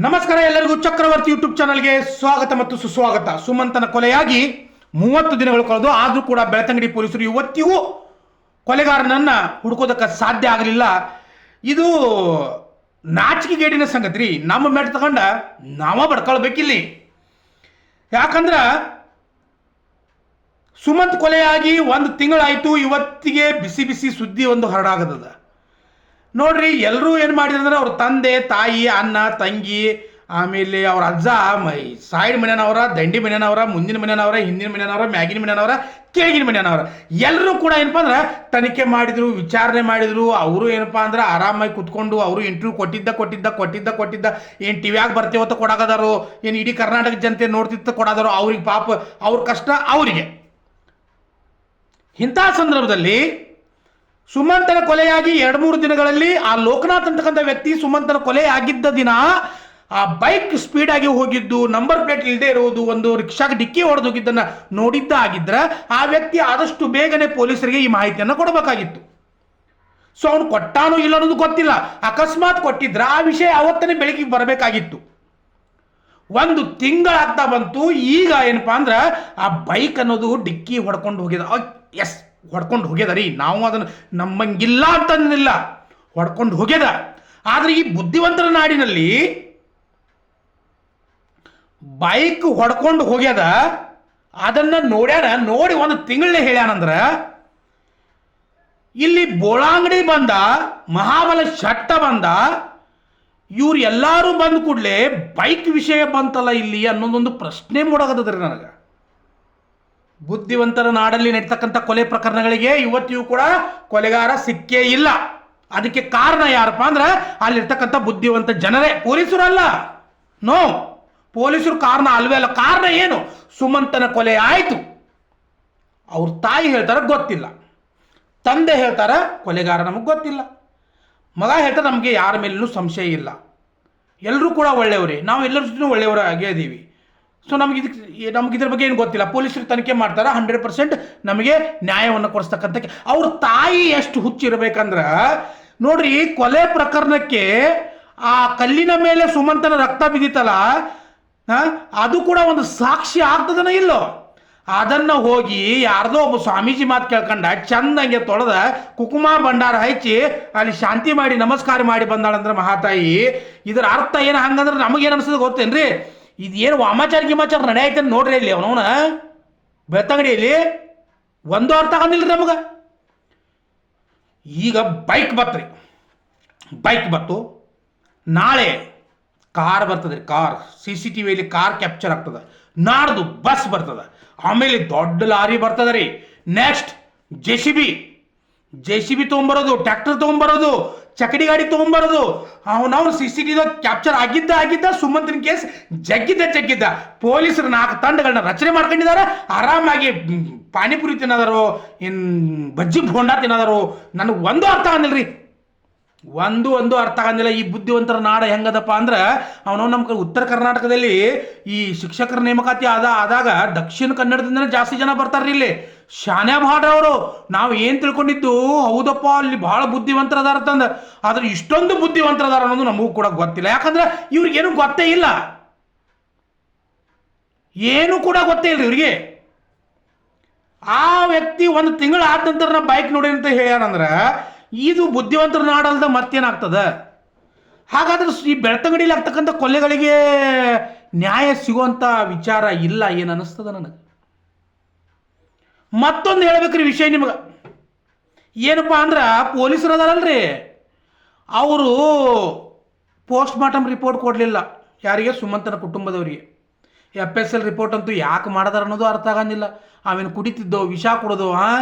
ನಮಸ್ಕಾರ ಎಲ್ಲರಿಗೂ ಚಕ್ರವರ್ತಿ ಯೂಟ್ಯೂಬ್ ಚಾನಲ್ಗೆ ಸ್ವಾಗತ ಮತ್ತು ಸುಸ್ವಾಗತ. ಸುಮಂತನ ಕೊಲೆಯಾಗಿ 30 ದಿನಗಳು ಕಳೆದು ಆದರೂ ಕೂಡ ಬೆಳ್ತಂಗಡಿ ಪೊಲೀಸರು ಇವತ್ತಿಗೂ ಕೊಲೆಗಾರನನ್ನ ಹುಡುಕೋದಕ್ಕೆ ಸಾಧ್ಯ ಆಗಲಿಲ್ಲ. ಇದು ನಾಚಿಕೆಗೇಡಿನ ಸಂಗತಿ ರೀ. ನಮ್ಮ ಮೆಟ್ ತಗೊಂಡ ನಾವ ಬಡ್ಕೊಳ್ಬೇಕಿಲ್ಲಿ. ಯಾಕಂದ್ರೆ ಸುಮಂತ್ ಕೊಲೆಯಾಗಿ 1 ತಿಂಗಳಾಯಿತು. ಇವತ್ತಿಗೆ ಬಿಸಿ ಬಿಸಿ ಸುದ್ದಿ ಒಂದು ಹರಡಾಗದ. ನೋಡ್ರಿ, ಎಲ್ಲರೂ ಏನು ಮಾಡಿದ್ರೆ ಅವ್ರ ತಂದೆ ತಾಯಿ ಅಣ್ಣ ತಂಗಿ ಆಮೇಲೆ ಅವ್ರ ಅಜ್ಜ ಸೈಡ್ ಮನೆಯನವರ, ದಂಡಿ ಮನೆಯನವರ, ಮುಂದಿನ ಮನೆಯನವರ, ಹಿಂದಿನ ಮನೆಯನವರ, ಮ್ಯಾಗಿನ ಮನೆಯನವರ, ಕೆಳಗಿನ ಮನೆಯನವರ ಎಲ್ಲರೂ ಕೂಡ ಏನಪ್ಪ ಅಂದ್ರೆ ತನಿಖೆ ಮಾಡಿದ್ರು, ವಿಚಾರಣೆ ಮಾಡಿದ್ರು. ಅವರು ಏನಪ್ಪಾ ಅಂದ್ರೆ ಆರಾಮಾಗಿ ಕುತ್ಕೊಂಡು ಅವರು ಇಂಟರ್ವ್ಯೂ ಕೊಟ್ಟಿದ್ದ ಏನು ಟಿವಿಯಾಗ ಬರ್ತೀವತ್ತ ಕೊಡಾಕದಾರೋ, ಏನು ಇಡೀ ಕರ್ನಾಟಕ ಜನತೆ ನೋಡ್ತಿತ್ತ ಕೊಡಾದಾರೋ, ಅವ್ರಿಗೆ ಪಾಪ ಅವ್ರ ಕಷ್ಟ ಅವರಿಗೆ. ಇಂಥ ಸಂದರ್ಭದಲ್ಲಿ ಸುಮಂತನ ಕೊಲೆಯಾಗಿ 2-3 ದಿನಗಳಲ್ಲಿ ಆ ಲೋಕನಾಥ್ ಅಂತಕ್ಕಂಥ ವ್ಯಕ್ತಿ ಸುಮಂತನ ಕೊಲೆ ಆಗಿದ್ದ ದಿನ ಆ ಬೈಕ್ ಸ್ಪೀಡ್ ಆಗಿ ಹೋಗಿದ್ದು, ನಂಬರ್ ಪ್ಲೇಟ್ ಇಲ್ಲದೆ ಇರುವುದು, ಒಂದು ರಿಕ್ಷಾಗೆ ಡಿಕ್ಕಿ ಹೊಡೆದು ಹೋಗಿದ್ದನ್ನು ನೋಡಿದ್ದ ಆಗಿದ್ರೆ ಆ ವ್ಯಕ್ತಿ ಆದಷ್ಟು ಬೇಗನೆ ಪೊಲೀಸರಿಗೆ ಈ ಮಾಹಿತಿಯನ್ನು ಕೊಡಬೇಕಾಗಿತ್ತು. ಸೊ ಅವನು ಕೊಟ್ಟಾನೋ ಇಲ್ಲ ಅನ್ನೋದು ಗೊತ್ತಿಲ್ಲ. ಅಕಸ್ಮಾತ್ ಕೊಟ್ಟಿದ್ರೆ ಆ ವಿಷಯ ಅವತ್ತನೇ ಬೆಳಗ್ಗೆ ಬರಬೇಕಾಗಿತ್ತು. 1 ತಿಂಗಳಾಗ್ತಾ ಬಂತು. ಈಗ ಏನಪ್ಪಾ ಅಂದ್ರೆ ಆ ಬೈಕ್ ಅನ್ನೋದು ಡಿಕ್ಕಿ ಹೊಡ್ಕೊಂಡು ಹೋಗಿದ. ಎಸ್, ಹೊಡ್ಕೊಂಡು ಹೋಗ್ಯದ ರೀ. ನಾವು ಅದನ್ನು ನಮ್ಮಂಗಿಲ್ಲ ಅಂತಂದಿಲ್ಲ, ಹೊಡ್ಕೊಂಡು ಹೋಗ್ಯದ. ಆದ್ರೆ ಈ ಬುದ್ಧಿವಂತರ ನಾಡಿನಲ್ಲಿ ಬೈಕ್ ಹೊಡ್ಕೊಂಡು ಹೋಗ್ಯದ, ಅದನ್ನ ನೋಡಿ 1 ತಿಂಗಳೇ ಹೇಳ್ಯಾನಂದ್ರ ಇಲ್ಲಿ ಬೋಳಾಂಗಡಿ ಬಂದ, ಮಹಾಬಲ ಶಟ್ಟ ಬಂದ, ಇವ್ರು ಎಲ್ಲರೂ ಬಂದ ಕೂಡಲೇ ಬೈಕ್ ವಿಷಯ ಬಂತಲ್ಲ ಇಲ್ಲಿ ಅನ್ನೋದೊಂದು ಪ್ರಶ್ನೆ ಮೂಡಾಗದ್ರಿ ನನಗೆ. ಬುದ್ಧಿವಂತರ ನಾಡಲ್ಲಿ ನಡೀತಕ್ಕಂಥ ಕೊಲೆ ಪ್ರಕರಣಗಳಿಗೆ ಇವತ್ತಿಗೂ ಕೂಡ ಕೊಲೆಗಾರ ಸಿಕ್ಕೇ ಇಲ್ಲ. ಅದಕ್ಕೆ ಕಾರಣ ಯಾರಪ್ಪ ಅಂದ್ರೆ ಅಲ್ಲಿರ್ತಕ್ಕಂಥ ಬುದ್ಧಿವಂತ ಜನರೇ, ಪೊಲೀಸರು ಅಲ್ಲ. ನೋ, ಪೊಲೀಸರು ಕಾರಣ ಅಲ್ವೇ ಅಲ್ಲ. ಕಾರಣ ಏನು? ಸುಮಂತನ ಕೊಲೆ ಆಯಿತು. ಅವ್ರ ತಾಯಿ ಹೇಳ್ತಾರ ಗೊತ್ತಿಲ್ಲ, ತಂದೆ ಹೇಳ್ತಾರ ಕೊಲೆಗಾರ ನಮಗೆ ಗೊತ್ತಿಲ್ಲ, ಮಗ ಹೇಳ್ತಾರೆ ನಮಗೆ ಯಾರ ಮೇಲೂ ಸಂಶಯ ಇಲ್ಲ, ಎಲ್ಲರೂ ಕೂಡ ಒಳ್ಳೆಯವರೇ, ನಾವು ಎಲ್ಲರ ಜೊತೆ ಒಳ್ಳೆಯವರಾಗೇ ಇದ್ದೀವಿ. ಸೊ ನಮ್ಗೆ ಇದ್ರ ಬಗ್ಗೆ ಏನು ಗೊತ್ತಿಲ್ಲ. ಪೊಲೀಸರು ತನಿಖೆ ಮಾಡ್ತಾರೆ, 100% ನಮಗೆ ನ್ಯಾಯವನ್ನು ಕೊಡಿಸ್ತಕ್ಕಂಥ. ಅವ್ರ ತಾಯಿ ಎಷ್ಟು ಹುಚ್ಚಿರ್ಬೇಕಂದ್ರೆ ನೋಡ್ರಿ, ಕೊಲೆ ಪ್ರಕರಣಕ್ಕೆ ಆ ಕಲ್ಲಿನ ಮೇಲೆ ಸುಮಂತನ ರಕ್ತ ಬಿದ್ದಿತ್ತಲ್ಲ, ಅದು ಕೂಡ ಒಂದು ಸಾಕ್ಷಿ ಆಗ್ತದನ ಇಲ್ಲೋ. ಅದನ್ನ ಹೋಗಿ ಯಾರ್ದೋ ಒಬ್ಬ ಸ್ವಾಮೀಜಿ ಮಾತು ಕೇಳ್ಕೊಂಡ ಚಂದಂಗೆ ತೊಳೆದ ಕುಕುಮ ಭಂಡಾರ ಹಚ್ಚಿ ಅಲ್ಲಿ ಶಾಂತಿ ಮಾಡಿ ನಮಸ್ಕಾರ ಮಾಡಿ ಬಂದಾಳಂದ್ರೆ ಮಹಾತಾಯಿ. ಇದರ ಅರ್ಥ ಏನು? ಹಂಗಂದ್ರೆ ನಮಗೇನು ಅನ್ಸೋದು ಗೊತ್ತೇನ್ರಿ? ಇದೇನು ವಾಮಾಚಾರ ನಡೆಯೈತೆ ನೋಡ್ರಿ ಇಲ್ಲಿ ಅವನವನ ಬೆಳ್ತಂಗಡಿಯಲ್ಲಿ. ಒಂದು ಅರ್ಥ ಆಗಂದಿಲ್ರಿ ನಮಗ. ಈಗ ಬೈಕ್ ಬತ್ತು, ನಾಳೆ ಕಾರ್ ಬರ್ತದೆ. ಕಾರ್ CCTVಯಲ್ಲಿ ಕಾರ್ ಕ್ಯಾಪ್ಚರ್ ಆಗ್ತದೆ. ನಾಡ್ದು ಬಸ್ ಬರ್ತದೆ, ಆಮೇಲೆ ದೊಡ್ಡ ಲಾರಿ ಬರ್ತದೆ ರೀ. ನೆಕ್ಸ್ಟ್ JCB ತೊಗೊಂಬರೋದು, ಟ್ರ್ಯಾಕ್ಟರ್ ತೊಗೊಂಬರೋದು, ಚಕಡಿ ಗಾಡಿ ತೊಗೊಂಬರೋದು. ಅವನವ್ನು CCTV ಕ್ಯಾಪ್ಚರ್ ಆಗಿದ್ದ ಸುಮಂತನ ಕೇಸ್ ಜಗ್ಗಿದ್ದ. ಪೊಲೀಸರು 4 ತಂಡಗಳನ್ನ ರಚನೆ ಮಾಡ್ಕೊಂಡಿದ್ದಾರೆ. ಆರಾಮಾಗಿ ಪಾನಿಪುರಿ ತಿನ್ನೋದಾರೋ, ಬಜ್ಜಿ ಬೋಂಡಾ ತಿನ್ನೋದಾರೋ, ನನಗೆ ಒಂದು ಅರ್ಥ ಆಗಂದಿಲ್ಲ ರೀ. ಒಂದು ಅರ್ಥ ಆಗಂದಿಲ್ಲ. ಈ ಬುದ್ಧಿವಂತರ ನಾಡ ಹೆಂಗದಪ್ಪ ಅಂದ್ರೆ ಅವನು ನಮ್ಮ ಉತ್ತರ ಕರ್ನಾಟಕದಲ್ಲಿ ಈ ಶಿಕ್ಷಕರ ನೇಮಕಾತಿ ಆದಾಗ ದಕ್ಷಿಣ ಕನ್ನಡದಿಂದನೇ ಜಾಸ್ತಿ ಜನ ಬರ್ತಾರ್ರಿ ಇಲ್ಲಿ. ಶಾನ್ಯಾ ಭಾಡ್ರ ಅವರು. ನಾವು ಏನು ತಿಳ್ಕೊಂಡಿದ್ದು, ಹೌದಪ್ಪ ಅಲ್ಲಿ ಬಹಳ ಬುದ್ಧಿವಂತರ ಅದಾರ ತಂದ. ಆದ್ರೆ ಇಷ್ಟೊಂದು ಬುದ್ಧಿವಂತರ ಅದಾರ ಅನ್ನೋದು ನಮಗೂ ಕೂಡ ಗೊತ್ತಿಲ್ಲ. ಯಾಕಂದ್ರೆ ಇವ್ರಿಗೇನು ಗೊತ್ತೇ ಇಲ್ಲ, ಏನು ಕೂಡ ಗೊತ್ತೇ ಇಲ್ಲ ಇವ್ರಿಗೆ. ಆ ವ್ಯಕ್ತಿ 1 ತಿಂಗಳು ಆದ ನಂತರ ನಾ ಬೈಕ್ ನೋಡಿ ಅಂತ ಹೇಳ್ಯಾನಂದ್ರೆ ಇದು ಬುದ್ಧಿವಂತರ ನಾಡಲ್ದ ಮತ್ತೇನಾಗ್ತದ? ಹಾಗಾದ್ರೆ ಈ ಬೆಳ್ತಂಗಡಿಯಲ್ಲಿ ಆಗ್ತಕ್ಕಂಥ ಕೊಲೆಗಳಿಗೆ ನ್ಯಾಯ ಸಿಗುವಂತ ವಿಚಾರ ಇಲ್ಲ ಏನು ಅನಿಸ್ತದ ನನಗೆ. ಮತ್ತೊಂದು ಹೇಳ್ಬೇಕ್ರಿ ವಿಷಯ ನಿಮಗೆ. ಏನಪ್ಪ ಅಂದ್ರೆ ಪೊಲೀಸರು ಅದಾರಲ್ರಿ, ಅವರು ಪೋಸ್ಟ್ ಮಾರ್ಟಮ್ ರಿಪೋರ್ಟ್ ಕೊಡಲಿಲ್ಲ. ಯಾರಿಗೆ? ಸುಮಂತನ ಕುಟುಂಬದವರಿಗೆ. FSL ರಿಪೋರ್ಟ್ ಅಂತೂ ಯಾಕೆ ಮಾಡಿದಾರ ಅನ್ನೋದು ಅರ್ಥ ಆಗಂಗಿಲ್ಲ. ಅವೇನು ಕುಡಿತಿದ್ದೋ, ವಿಷ ಕೊಡೋದು,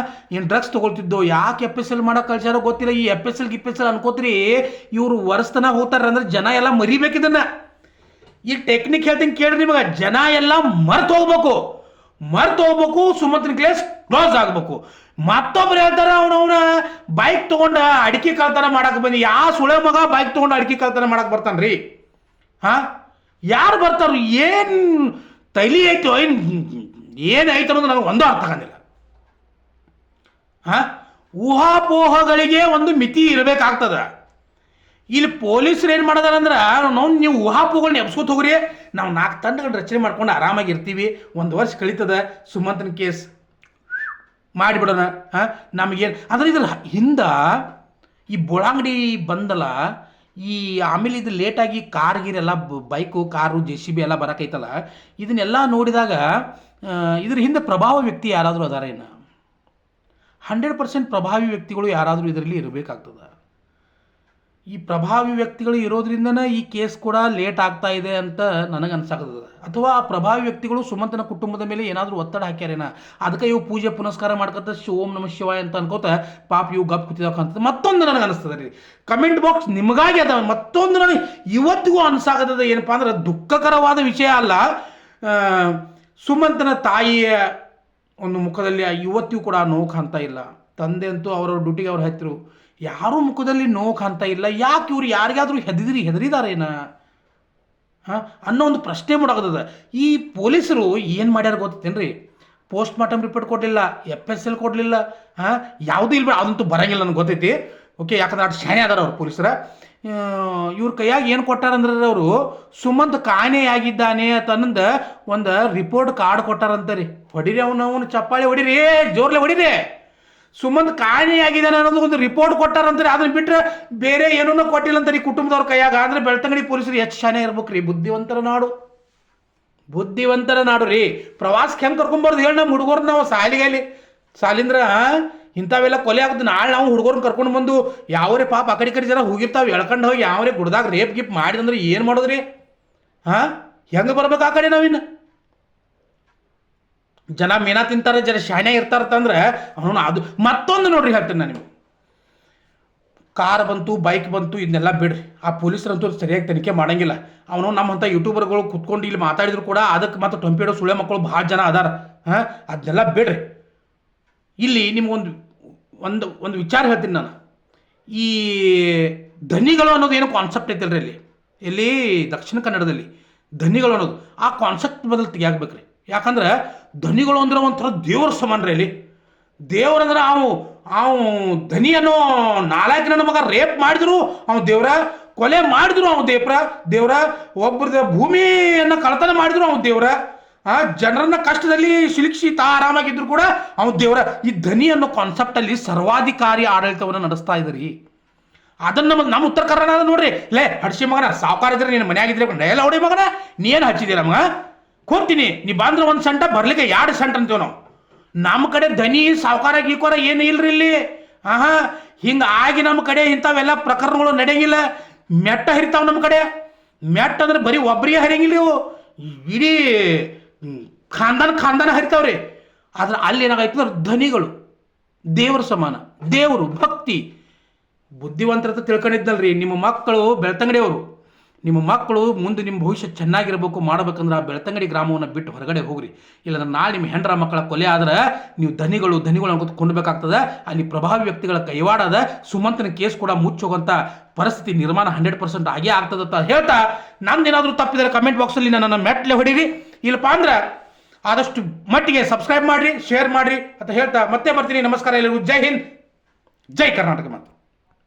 ಏನು ಡ್ರಗ್ಸ್ ತೊಗೊಳ್ತಿದ್ದೋ, ಯಾಕೆ FSL ಮಾಡೋಕೆ ಕಳ್ಸಾರೋ ಗೊತ್ತಿಲ್ಲ. ಈ FSL ಅನ್ಕೋತ್ರಿ ಇವರು ವರ್ಷತನ ಹೋಗ್ತಾರೆ ಅಂದ್ರೆ ಜನ ಎಲ್ಲ ಮರಿಬೇಕಿದನ್ನ. ಈ ಟೆಕ್ನಿಕ್ ಹೇಳ್ತೀನಿ ಕೇಳ್ರಿ ನಿಮಗೆ. ಜನ ಎಲ್ಲ ಮರ್ತು ಹೋಗ್ಬೇಕು, ಸುಮಂತನ ಕೇಸ್ ಕ್ಲೋಸ್ ಆಗ್ಬೇಕು. ಮತ್ತೊಬ್ರು ಹೇಳ್ತಾರ ಅವನವನ ಬೈಕ್ ತಗೊಂಡ ಅಡಿಕೆ ಕಳ್ತನ ಮಾಡಕ್ ಬಂದು. ಯಾವ ಸುಳೆ ಮಗ ಬೈಕ್ ತಗೊಂಡು ಅಡಿಕೆ ಕಳ್ತನ ಮಾಡಕ್ ಬರ್ತಾನ್ರಿ? ಯಾರು ಬರ್ತಾರ? ಏನು ತೈಲಿ ಐತೋ, ಏನಾಯ್ತು ಅನ್ನೋದು ನನಗೆ ಒಂದು ಅರ್ಥ ಆಗಂಗಿಲ್ಲ. ಊಹಾಪೋಹಗಳಿಗೆ ಒಂದು ಮಿತಿ ಇರಬೇಕಾಗ್ತದ. ಇಲ್ಲಿ ಪೊಲೀಸರು ಏನು ಮಾಡೋದಾರ ಅಂದ್ರೆ ನಾವು ನೀವು ಊಹಾಪೋಗಳನ್ನ ಎಬ್ಸ್ಕೊತ ಹೋಗ್ರಿ, ನಾವು 4 ತಂಡಗಳನ್ನ ರಚನೆ ಮಾಡ್ಕೊಂಡು ಆರಾಮಾಗಿ ಇರ್ತೀವಿ, 1 ವರ್ಷ ಕಳೀತದ, ಸುಮಂತನ ಕೇಸ್ ಮಾಡಿಬಿಡೋಣ. ನಮಗೇನು ಅಂದ್ರೆ ಇದ್ರ ಹಿಂದೆ ಈ ಬೋಳಾಂಗಡಿ ಬಂದಲ್ಲ, ಈ ಆಮೇಲೆ ಇದು ಲೇಟಾಗಿ ಕಾರ್ ಗೀರೆಲ್ಲ ಬೈಕು ಕಾರು JCB ಎಲ್ಲ ಬರೋಕೈತಲ್ಲ, ಇದನ್ನೆಲ್ಲ ನೋಡಿದಾಗ ಇದ್ರ ಹಿಂದೆ ಪ್ರಭಾವ ವ್ಯಕ್ತಿ ಯಾರಾದರೂ ಅದಾರ ಏನು? 100% ಪ್ರಭಾವಿ ವ್ಯಕ್ತಿಗಳು ಯಾರಾದರೂ ಇದರಲ್ಲಿ ಇರಬೇಕಾಗ್ತದೆ. ಈ ಪ್ರಭಾವಿ ವ್ಯಕ್ತಿಗಳು ಇರೋದ್ರಿಂದನೇ ಈ ಕೇಸ್ ಕೂಡ ಲೇಟ್ ಆಗ್ತಾ ಇದೆ ಅಂತ ನನಗೆ ಅನ್ಸಾಕತ್ತದ. ಅಥವಾ ಆ ಪ್ರಭಾವಿ ವ್ಯಕ್ತಿಗಳು ಸುಮಂತನ ಕುಟುಂಬದ ಮೇಲೆ ಏನಾದರೂ ಒತ್ತಡ ಹಾಕ್ಯಾರೇನ, ಅದಕ್ಕೆ ಇವು ಪೂಜೆ ಪುನಸ್ಕಾರ ಮಾಡ್ಕೊತ ಓಂ ನಮಃ ಶಿವಾಯ ಅಂತ ಅನ್ಕೋತ ಪಾಪ ಇವು ಗಪ್ ಕೂತಿದಾಕಂತ ಮತ್ತೊಂದು ನನಗೆ ಅನಿಸ್ತದೆ ರೀ. ಕಮೆಂಟ್ ಬಾಕ್ಸ್ ನಿಮಗಾಗಿ ಅದ. ಮತ್ತೊಂದು ನನಗೆ ಇವತ್ತಿಗೂ ಅನ್ಸಾಕತ್ತದ ಏನಪ್ಪ ಅಂದ್ರೆ, ದುಃಖಕರವಾದ ವಿಷಯ ಅಲ್ಲ, ಸುಮಂತನ ತಾಯಿಯ ಒಂದು ಮುಖದಲ್ಲಿ ಇವತ್ತಿಗೂ ಕೂಡ ನೋವು ಕಾಣ್ತಾ ಇಲ್ಲ. ತಂದೆ ಅಂತೂ ಅವರವ್ರ ಡ್ಯೂಟಿಗೆ ಅವ್ರು ಹತ್ತಿರು, ಯಾರೂ ಮುಖದಲ್ಲಿ ನೋವು ಕಾಣ್ತಾ ಇಲ್ಲ. ಯಾಕೆ ಇವ್ರು ಯಾರಿಗಾದ್ರೂ ಹೆದರಿದಾರೇನ ಅನ್ನೋ ಒಂದು ಪ್ರಶ್ನೆ ಮೂಡಾಗದ. ಈ ಪೊಲೀಸರು ಏನು ಮಾಡ್ಯಾರ ಗೊತ್ತೇನ್ರಿ? ಪೋಸ್ಟ್ ಮಾರ್ಟಮ್ ರಿಪೋರ್ಟ್ ಕೊಡಲಿಲ್ಲ, FSL ಕೊಡಲಿಲ್ಲ, ಯಾವುದೂ ಇಲ್ಲ. ಅದಂತೂ ಬರಂಗಿಲ್ಲ ನನಗೆ ಗೊತ್ತೈತಿ. ಓಕೆ, ಯಾಕಂದ್ರೆ ಅಷ್ಟು ಶಾಣೆ ಅದಾರ ಅವ್ರು ಪೊಲೀಸರ. ಇವ್ರ ಕೈಯಾಗಿ ಏನು ಕೊಟ್ಟಾರಂದ್ರೆ, ಅವರು ಸುಮಂತ್ ಕಾಣೆಯಾಗಿದ್ದಾನೆ ಅಂತಂದ ಒಂದು ರಿಪೋರ್ಟ್ ಕಾರ್ಡ್ ಕೊಟ್ಟಾರಂತ ರೀ. ಹೊಡಿರಿ ಅವನು ಚಪ್ಪಾಳಿ ಹೊಡಿರಿ, ಜೋರ್ಲೆ ಹೊಡಿರಿ. ಸುಮಂತ್ ಕಾಣೆಯಾಗಿದ್ದಾನೆ ಅನ್ನೋದು ಒಂದು ರಿಪೋರ್ಟ್ ಕೊಟ್ಟಾರಂತಾರೆ. ಅದನ್ನ ಬಿಟ್ಟರೆ ಬೇರೆ ಏನೂ ಕೊಟ್ಟಿಲ್ಲ ಅಂತಾರೆ ಈ ಕುಟುಂಬದವ್ರ ಕೈಯಾಗ. ಅಂದರೆ ಬೆಳ್ತಂಗಡಿ ಪೊಲೀಸರು ಎಷ್ಟು ಶಾನೆ ಇರ್ಬೇಕು ರೀ. ಬುದ್ಧಿವಂತರ ನಾಡು ರೀ. ಪ್ರವಾಸಕ್ಕೆ ಹೆಂಗೆ ಕರ್ಕೊಂಬಾರ್ದು ಹೇಳಿ, ನಮ್ಮ ಹುಡುಗರು ನಾವು ಸಾಲಿಂದ್ರ ಇಂಥವೆಲ್ಲ ಕೊಲೆ ಆಗುತ್ತೆ. ನಾಳೆ ನಾವು ಹುಡುಗರನ್ನ ಕರ್ಕೊಂಡು ಬಂದು ಯಾವ್ರೇ ಪಾಪ ಆ ಕಡೆ ಜನ ಹೋಗಿರ್ತಾವೆ ಎಳ್ಕೊಂಡು ಹೋಗಿ ಯಾವ್ರೇ ಗುಡ್ದಾಗ ರೇಪ್ ಗಿಪ್ ಮಾಡಿದಂದ್ರೆ ಏನು ಮಾಡೋದ್ರಿ? ಹೆಂಗೆ ಬರ್ಬೇಕು ಆ ಕಡೆ ನಾವಿನ್ನು? ಜನ ಮೀನಾ ತಿಂತಾರೆ, ಜನ ಶಾಣೆ ಇರ್ತಾರಂತಂದ್ರೆ ಅವನು ಅದು ಮತ್ತೊಂದು ನೋಡ್ರಿ. ಹೇಳ್ತೇನೆ ನಾನು ನಿಮಗೆ, ಕಾರ್ ಬಂತು, ಬೈಕ್ ಬಂತು, ಇದನ್ನೆಲ್ಲ ಬಿಡ್ರಿ. ಆ ಪೊಲೀಸರಂತೂ ಸರಿಯಾಗಿ ತನಿಖೆ ಮಾಡಂಗಿಲ್ಲ. ಅವನು ನಮ್ಮಂಥ ಯೂಟ್ಯೂಬರ್ಗಳು ಕುತ್ಕೊಂಡು ಇಲ್ಲಿ ಮಾತಾಡಿದ್ರು ಕೂಡ ಅದಕ್ಕೆ ಮತ್ತು ಟೊಂಪಿಡೋ ಸುಳೆ ಮಕ್ಕಳು ಭಾಳ ಜನ ಅದಾರ. ಅದನ್ನೆಲ್ಲ ಬಿಡ್ರಿ. ಇಲ್ಲಿ ನಿಮ್ಗೊಂದು ಒಂದು ವಿಚಾರ ಹೇಳ್ತೀನಿ ನಾನು. ಈ ಧನಿಗಳು ಅನ್ನೋದು ಏನೋ ಕಾನ್ಸೆಪ್ಟ್ ಐತಲ್ರಿ ಇಲ್ಲಿ ದಕ್ಷಿಣ ಕನ್ನಡದಲ್ಲಿ ಧನಿಗಳು ಅನ್ನೋದು, ಆ ಕಾನ್ಸೆಪ್ಟ್ ಬದಲು ತೆಗಿಯಾಕ್ಬೇಕ್ರಿ. ಯಾಕಂದ್ರೆ ಧನಿಗಳು ಅಂದ್ರೆ ಒಂಥರ ದೇವ್ರ ಸಮಾನ ರೀ. ಅಲ್ಲಿ ದೇವ್ರಂದ್ರೆ ಅವು ಧನಿ ಅನ್ನೋ ನಾಲ್ಕು ನನ್ನ ಮಗ ರೇಪ್ ಮಾಡಿದ್ರು ಅವ್ನು ದೇವ್ರ, ಕೊಲೆ ಮಾಡಿದ್ರು ಅವ್ನು ದೇವ್ರ, ಒಬ್ಬರದ ಭೂಮಿಯನ್ನು ಕಳ್ತನ ಮಾಡಿದ್ರು ಅವ್ನು ದೇವ್ರ, ಜನರನ್ನ ಕಷ್ಟದಲ್ಲಿ ಸಿಲುಕಿಸಿ ಆರಾಮಾಗಿದ್ರು ಕೂಡ ಅವ್ನು ದೇವ್ರ. ಈ ಧನಿ ಅನ್ನೋ ಕಾನ್ಸೆಪ್ಟಲ್ಲಿ ಸರ್ವಾಧಿಕಾರಿ ಆಡಳಿತವನ್ನು ನಡೆಸ್ತಾ ಇದ್ರಿ. ಅದನ್ನು ನಮ್ಮ ಉತ್ತರ ಕರ್ನಾಟಕ ನೋಡ್ರಿ. ಲೇ ಹಡ್ಸಿ ಮಗನ, ಸಾವುಕಾರ ಇದ್ರೆ ನೀನು ಮನೆಯಾಗಿದ್ರೆ ಎಲ್ಲ ಹೊಡಿ ಮಗನ, ನೀ ಏನು ಹಚ್ಚಿದ್ದೀರ ಮಗ? ಕೊಡ್ತೀನಿ, ನೀ ಬಂದ್ರೆ 1 ಸೆಂಟ ಬರ್ಲಿಕ್ಕೆ 2 ಸೆಂಟ್ ಅಂತೀವಿ ನಾವು. ನಮ್ಮ ಕಡೆ ಧನಿ ಸಾವುಕಾರ ಗೀಕೋರ ಏನು ಇಲ್ರಿ ಇಲ್ಲಿ. ಹಿಂಗಾಗಿ ನಮ್ಮ ಕಡೆ ಇಂಥವೆಲ್ಲ ಪ್ರಕರಣಗಳು ನಡೆಯಂಗಿಲ್ಲ. ಮೆಟ್ಟ ಹರಿತಾವ ನಮ್ಮ ಕಡೆ. ಮೆಟ್ಟ ಅಂದ್ರೆ ಬರೀ ಒಬ್ಬರಿಗೆ ಹರಿಯಂಗಿಲ್ಲ, ಇವು ಇಡೀ ಖಾನ್ದಾನ ಹರಿತಾವ್ರಿ. ಆದ್ರೆ ಅಲ್ಲಿ ಏನಾಗೈತೆ, ಧನಿಗಳು ದೇವ್ರ ಸಮಾನ, ದೇವರು ಭಕ್ತಿ. ಬುದ್ಧಿವಂತರತ ತಿಳ್ಕೊಂಡಿದ್ದಲ್ರಿ. ನಿಮ್ಮ ಮಕ್ಕಳು ಬೆಳ್ತಂಗಡಿಯವರು, ನಿಮ್ಮ ಮಕ್ಕಳು ಮುಂದೆ ನಿಮ್ಮ ಭವಿಷ್ಯ ಚೆನ್ನಾಗಿರ್ಬೇಕು ಮಾಡಬೇಕಂದ್ರೆ ಆ ಬೆಳ್ತಂಗಡಿ ಗ್ರಾಮವನ್ನು ಬಿಟ್ಟು ಹೊರಗಡೆ ಹೋಗ್ರಿ. ಇಲ್ಲಾಂದ್ರೆ ನಾಳೆ ನಿಮ್ಮ ಹೆಂಡ್ರ ಮಕ್ಕಳ ಕೊಲೆ ಆದ್ರೆ ನೀವು ಧನಿಗಳು ಅನ್ಕೋತ ಕೊಂಡ್ಬೇಕಾಗ್ತದೆ. ಅಲ್ಲಿ ಪ್ರಭಾವಿ ವ್ಯಕ್ತಿಗಳ ಕೈವಾಡದ ಸುಮಂತನ ಕೇಸ್ ಕೂಡ ಮುಚ್ಚೋಗಂತ ಪರಿಸ್ಥಿತಿ ನಿರ್ಮಾಣ 100% ಆಗೇ ಆಗ್ತದಂತ ಹೇಳ್ತಾ, ನಂದೇನಾದರೂ ತಪ್ಪಿದರೆ ಕಮೆಂಟ್ ಬಾಕ್ಸಲ್ಲಿ ನನ್ನನ್ನು ಮೆಟ್ಲೆ ಹೊಡೀರಿ. ಇಲ್ಲಪ್ಪ ಅಂದ್ರೆ ಆದಷ್ಟು ಮಟ್ಟಿಗೆ ಸಬ್ಸ್ಕ್ರೈಬ್ ಮಾಡಿರಿ, ಶೇರ್ ಮಾಡಿರಿ ಅಂತ ಹೇಳ್ತಾ ಮತ್ತೆ ಬರ್ತೀನಿ. ನಮಸ್ಕಾರ ಎಲ್ಲರಿಗೂ. ಜೈ ಹಿಂದ್, ಜೈ ಕರ್ನಾಟಕ ಮಾತು.